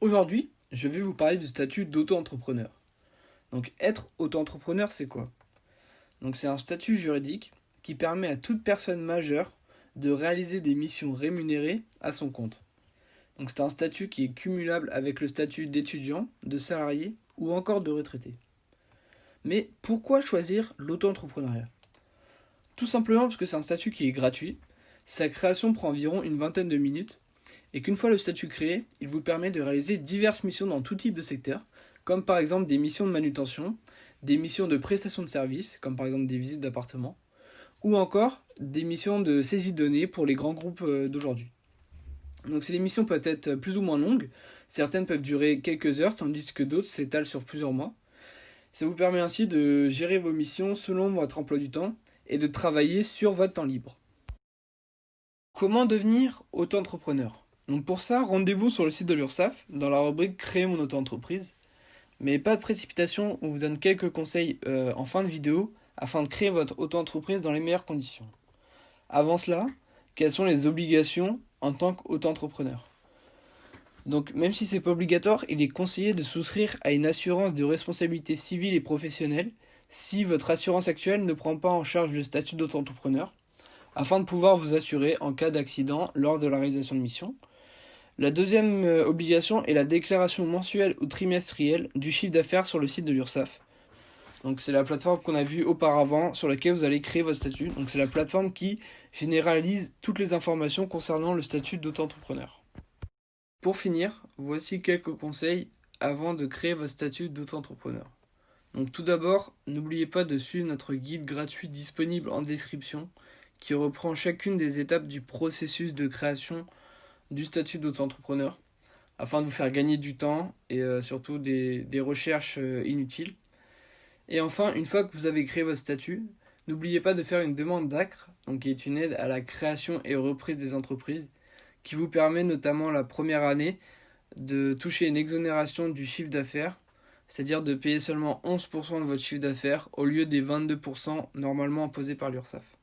Aujourd'hui, je vais vous parler du statut d'auto-entrepreneur. Donc être auto-entrepreneur, c'est quoi? Donc c'est un statut juridique qui permet à toute personne majeure de réaliser des missions rémunérées à son compte. Donc c'est un statut qui est cumulable avec le statut d'étudiant, de salarié ou encore de retraité. Mais pourquoi choisir l'auto-entrepreneuriat? Tout simplement parce que c'est un statut qui est gratuit, sa création prend environ une vingtaine de minutes et qu'une fois le statut créé, il vous permet de réaliser diverses missions dans tout type de secteur, comme par exemple des missions de manutention, des missions de prestation de services, comme par exemple des visites d'appartements, ou encore des missions de saisie de données pour les grands groupes d'aujourd'hui. Donc ces missions peuvent être plus ou moins longues, certaines peuvent durer quelques heures, tandis que d'autres s'étalent sur plusieurs mois. Ça vous permet ainsi de gérer vos missions selon votre emploi du temps et de travailler sur votre temps libre. Comment devenir auto-entrepreneur? Donc pour ça, rendez-vous sur le site de l'URSSAF, dans la rubrique Créer mon auto-entreprise. Mais pas de précipitation, on vous donne quelques conseils en fin de vidéo afin de créer votre auto-entreprise dans les meilleures conditions. Avant cela, quelles sont les obligations en tant qu'auto-entrepreneur? Donc même si c'est pas obligatoire, il est conseillé de souscrire à une assurance de responsabilité civile et professionnelle si votre assurance actuelle ne prend pas en charge le statut d'auto-entrepreneur, afin de pouvoir vous assurer en cas d'accident lors de la réalisation de mission. La deuxième obligation est la déclaration mensuelle ou trimestrielle du chiffre d'affaires sur le site de l'URSSAF. Donc c'est la plateforme qu'on a vue auparavant sur laquelle vous allez créer votre statut. Donc c'est la plateforme qui généralise toutes les informations concernant le statut d'auto-entrepreneur. Pour finir, voici quelques conseils avant de créer votre statut d'auto-entrepreneur. Donc tout d'abord, n'oubliez pas de suivre notre guide gratuit disponible en description qui reprend chacune des étapes du processus de création du statut d'auto-entrepreneur afin de vous faire gagner du temps et surtout des recherches inutiles. Et enfin, une fois que vous avez créé votre statut, n'oubliez pas de faire une demande d'ACRE, donc qui est une aide à la création et reprise des entreprises, qui vous permet notamment la première année de toucher une exonération du chiffre d'affaires, c'est-à-dire de payer seulement 11% de votre chiffre d'affaires au lieu des 22% normalement imposés par l'URSSAF.